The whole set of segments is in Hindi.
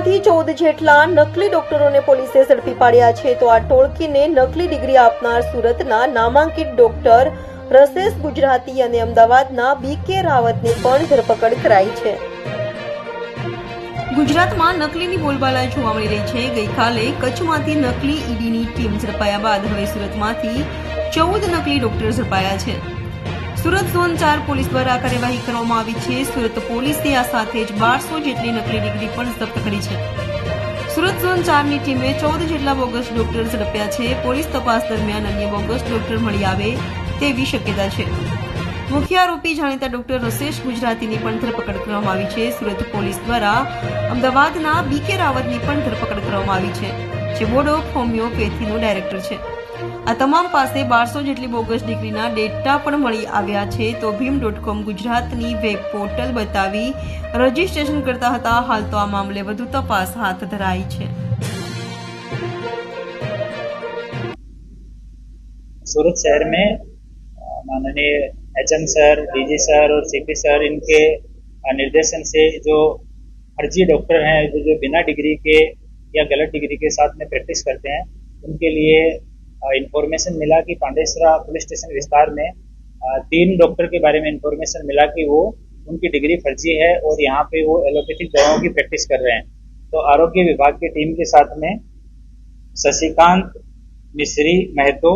કચ્છમાંથી 14 જેટલા નકલી ડોક્ટરોને પોલીસે ઝડપી પાડ્યા છે તો આ ટોળકીને નકલી ડિગ્રી આપનાર સુરતના નામાંકિત ડોક્ટર રસેશ ગુજરાતી અને અમદાવાદના બીકે રાવતની પણ ધરપકડ કરાઈ છે। ગુજરાતમાં નકલીની બોલબાલા જોવા મળી રહી છે। ગઈકાલે કચ્છમાંથી નકલી ઈડીની ટીમ ઝડપાયા બાદ હવે સુરતમાંથી 14 નકલી ડોક્ટર ઝડપાયા છે। સુરત ઝોન 4 પોલીસ દ્વારા કાર્યવાહી કરવામાં આવી છે। સુરત પોલીસે આ સાથે જ 1200 જેટલી નકલી ડિગ્રી પણ જપ્ત કરી છે। સુરત ઝોન 4ની ટીમે 14 જેટલા બોગસ ડોક્ટર ઝડપ્યા છે। પોલીસ તપાસ દરમિયાન અન્ય બોગસ ડોક્ટર મળી આવે તેવી શક્યતા છે। મુખ્ય આરોપી જાણીતા ડોક્ટર રસેશ ગુજરાતીની પણ ધરપકડ કરવામાં આવી છે। સુરત પોલીસ દ્વારા અમદાવાદના બીકે રાવતની પણ ધરપકડ કરવામાં આવી છે, જે બોર્ડ ઓફ હોમિયોપેથીનો ડાયરેક્ટર છે। આ તમામ પાસે 1200 જેટલી બોગસ ડિગ્રીના ડેટા પણ મળી આવ્યા છે તો ભીમ.com ગુજરાતની વેબ પોર્ટલ બતાવી રજીસ્ટ્રેશન કરતા હતા। હાલ તો આ મામલે વધુ તપાસ હાથ ધરાઈ છે। सूरत शहर में माननीय एचएम सर, डीजी सर और सीपी सर इनके निर्देशन से जो फर्जी डॉक्टर हैं जो बिना डिग्री के या गलत डिग्री के साथ में प्रैक्टिस करते हैं, उनके लिए इंफॉर्मेशन मिला कि पांडेसरा पुलिस स्टेशन विस्तार में 3 डॉक्टर के बारे में इंफॉर्मेशन मिला कि वो उनकी डिग्री फर्जी है और यहाँ पे वो एलोपैथिक दवाओं की प्रैक्टिस कर रहे हैं। तो आरोग्य विभाग की टीम के साथ में शशिकांत मिश्री महतो,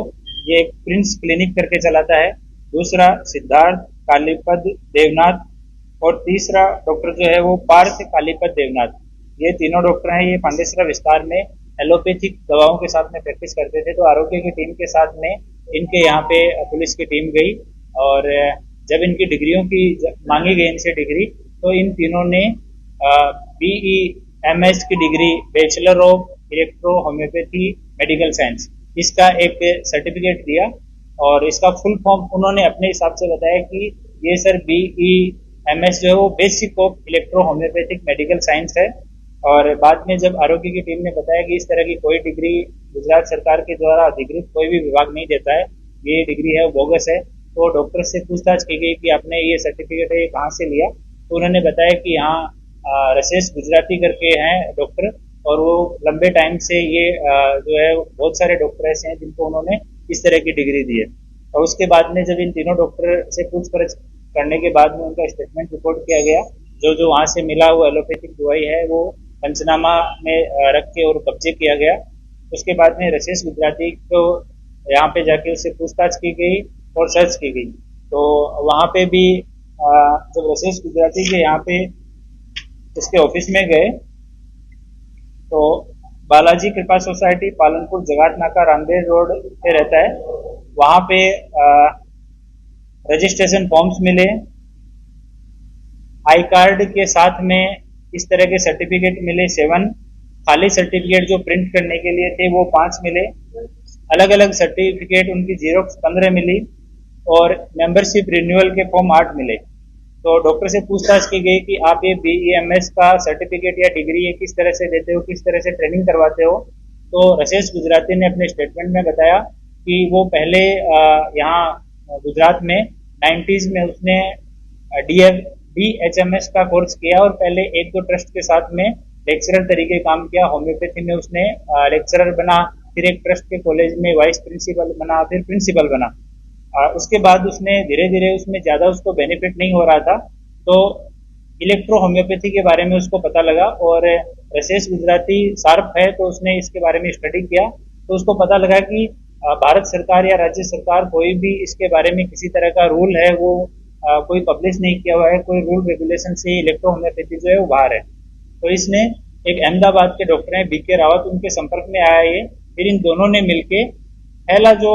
ये एक प्रिंस क्लिनिक करके चलाता है, दूसरा सिद्धार्थ कालीपद देवनाथ और तीसरा डॉक्टर जो है वो पार्थ कालीपद देवनाथ। ये तीनों डॉक्टर हैं, ये पांडेसरा विस्तार में एलोपैथिक दवाओं के साथ में प्रैक्टिस करते थे। तो आरोग्य की टीम के साथ में इनके यहाँ पे पुलिस की टीम गई और जब इनकी डिग्रियों की मांगी गई इनसे डिग्री, तो इन तीनों ने BEMS की degree bachelor of electro homeopathy medical science इसका एक सर्टिफिकेट दिया और इसका फुल फॉर्म उन्होंने अपने हिसाब से बताया कि ये सर BEMS जो है वो basic of electro homeopathic medical science है। और बाद में जब आरोग्य की टीम ने बताया कि इस तरह की कोई डिग्री गुजरात सरकार के द्वारा अधिकृत कोई भी विभाग नहीं देता है, ये डिग्री है वो बोगस है, तो डॉक्टर से पूछताछ की गई कि आपने ये सर्टिफिकेट है कहाँ से लिया। तो उन्होंने बताया कि यहाँ रसेश गुजराती करके हैं डॉक्टर और वो लंबे टाइम से ये जो है बहुत सारे डॉक्टर ऐसे हैं जिनको उन्होंने इस तरह की डिग्री दी है। और उसके बाद में जब इन तीनों डॉक्टर से पूछपरछ करने के बाद में उनका स्टेटमेंट रिकॉर्ड किया गया, जो वहाँ से मिला वो एलोपैथिक दवाई है वो पंचनामा में रख के और कब्जे किया गया। उसके बाद में रसेश गुजराती को यहाँ पे जाके उससे पूछताछ की गई और सर्च की गई। तो वहाँ पे भी जब रसेश गुजराती के यहाँ पे उसके ऑफिस में गए तो बालाजी कृपा सोसाइटी पालनपुर जगात नाका रामदेव रोड पे रहता है, वहाँ पे रजिस्ट्रेशन फॉर्म्स मिले, आई कार्ड के साथ में इस तरह के सर्टिफिकेट मिले 7, खाली सर्टिफिकेट जो प्रिंट करने के लिए थे वो 5 मिले, अलग अलग सर्टिफिकेट उनकी जीरोक्स 15 मिली और मेंबरशिप रिन्यूअल के फॉर्म 8 मिले। तो डॉक्टर से पूछताछ की गई कि आप ये BEMS का सर्टिफिकेट या डिग्री ये किस तरह से देते हो, किस तरह से ट्रेनिंग करवाते हो। तो रसेश गुजराती ने अपने स्टेटमेंट में बताया कि वो पहले यहाँ गुजरात में 90s में उसने DHMS का कोर्स किया और पहले 1-2 ट्रस्ट के साथ में लेक्चरर तरीके काम किया। होम्योपैथी में उसने लेक्चरर बना, फिर एक ट्रस्ट के कॉलेज में वाइस प्रिंसिपल बना, फिर प्रिंसिपल बना। उसके बाद उसने धीरे धीरे उसमें ज्यादा उसको बेनिफिट नहीं हो रहा था, तो इलेक्ट्रो होम्योपैथी के बारे में उसको पता लगा और रसेश गुजराती शार्प है तो उसने इसके बारे में स्टडी किया। तो उसको पता लगा कि भारत सरकार या राज्य सरकार कोई भी इसके बारे में किसी तरह का रूल है वो कोई पब्लिश नहीं किया हुआ है, कोई रूल रेगुलेशन से इलेक्ट्रो होम्योपैथी जो है वो बाहर है। तो इसने एक अहमदाबाद के डॉक्टर हैं बीके रावत, उनके संपर्क में आया ये, फिर इन दोनों ने मिलके पहला जो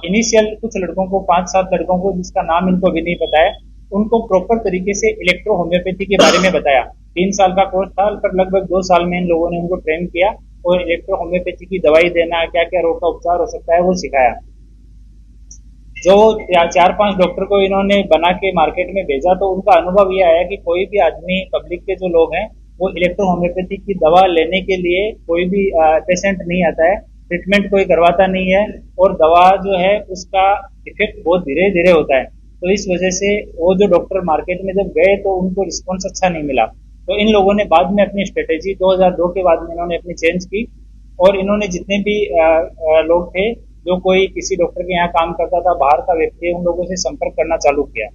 इनिशियल कुछ लड़कों को 5-7 लड़कों को जिसका नाम इनको भी नहीं पता है, उनको प्रॉपर तरीके से इलेक्ट्रो होम्योपैथी के बारे में बताया। 3 साल का कोर्स था पर लगभग 2 साल में इन लोगों ने उनको ट्रेन किया और इलेक्ट्रो होम्योपैथी की दवाई देना, क्या क्या रोग का उपचार हो सकता है वो सिखाया। जो 4-5 डॉक्टर को इन्होंने बना के मार्केट में भेजा तो उनका अनुभव ये आया कि कोई भी आदमी पब्लिक के जो लोग हैं वो इलेक्ट्रो होम्योपैथी की दवा लेने के लिए कोई भी पेशेंट नहीं आता है, ट्रीटमेंट कोई करवाता नहीं है और दवा जो है उसका इफेक्ट बहुत धीरे धीरे होता है। तो इस वजह से वो जो डॉक्टर मार्केट में जब गए तो उनको रिस्पॉन्स अच्छा नहीं मिला। तो इन लोगों ने बाद में अपनी स्ट्रेटेजी 2002 के बाद में इन्होंने अपनी चेंज की और इन्होंने जितने भी लोग थे जो कोई किसी डॉक्टर के यहाँ काम करता था, बाहर का व्यक्ति, उन लोगों से संपर्क करना चालू किया।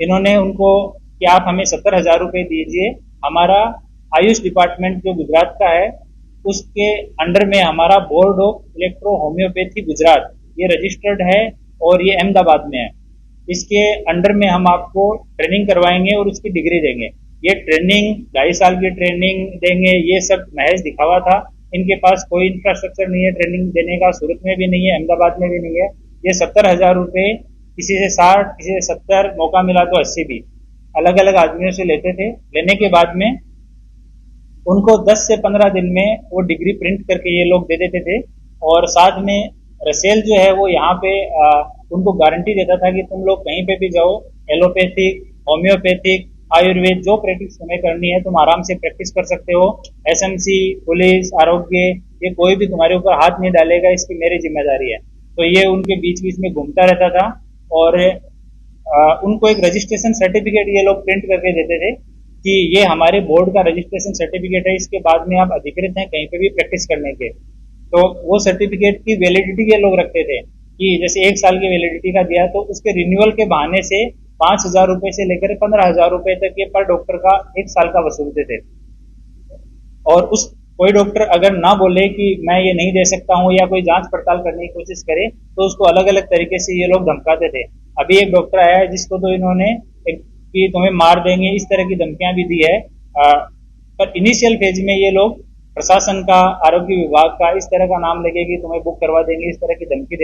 इन्होंने उनको कि आप हमें 70,000 रुपए दीजिए, हमारा आयुष डिपार्टमेंट जो गुजरात का है उसके अंडर में हमारा board of electro homeopathy Gujarat ये रजिस्टर्ड है और ये अहमदाबाद में है। इसके अंडर में हम आपको ट्रेनिंग करवाएंगे और उसकी डिग्री देंगे। ये ट्रेनिंग 2.5 साल की ट्रेनिंग देंगे, ये सब महज दिखावा था। इनके पास कोई इंफ्रास्ट्रक्चर नहीं है ट्रेनिंग देने का, सूरत में भी नहीं है, अहमदाबाद में भी नहीं है। ये 70,000 रुपए किसी से 60, किसी से 70, मौका मिला तो 80 भी अलग अलग आदमियों से लेते थे। लेने के बाद में उनको 10 से 15 दिन में वो डिग्री प्रिंट करके ये लोग दे देते थे और साथ में रसेल जो है वो यहाँ पे उनको गारंटी देता था कि तुम लोग कहीं पे भी जाओ, एलोपैथिक, होम्योपैथिक, आयुर्वेद जो प्रैक्टिस तुम्हें करनी है तुम आराम से प्रैक्टिस कर सकते हो। एसएमसी, पुलिस, आरोग्य ये कोई भी तुम्हारे ऊपर हाथ नहीं डालेगा, इसकी मेरी जिम्मेदारी है। तो ये उनके बीच बीच में घूमता रहता था और उनको एक रजिस्ट्रेशन सर्टिफिकेट ये लोग प्रिंट करके देते थे कि ये हमारे बोर्ड का रजिस्ट्रेशन सर्टिफिकेट है, इसके बाद में आप अधिकृत हैं कहीं पे भी प्रैक्टिस करने के। तो वो सर्टिफिकेट की वैलिडिटी ये लोग रखते थे कि जैसे 1 साल की वैलिडिटी का दिया तो उसके रिन्यूअल के बहाने से 5,000 रुपए से लेकर 15,000 रुपए तक ये पर डॉक्टर का 1 साल का वसूलते थे। और उस कोई डॉक्टर अगर ना बोले कि मैं ये नहीं दे सकता हूँ या कोई जांच पड़ताल करने की कोशिश करे तो उसको अलग अलग तरीके से ये लोग धमकाते थे। अभी एक डॉक्टर आया है जिसको तो इन्होंने कि तुम्हें मार देंगे इस तरह की धमकियां भी दी है। पर इनिशियल फेज में ये लोग प्रशासन का, आरोग्य विभाग का इस तरह का नाम लेके कि तुम्हें बुक करवा देंगे, इस तरह की धमकी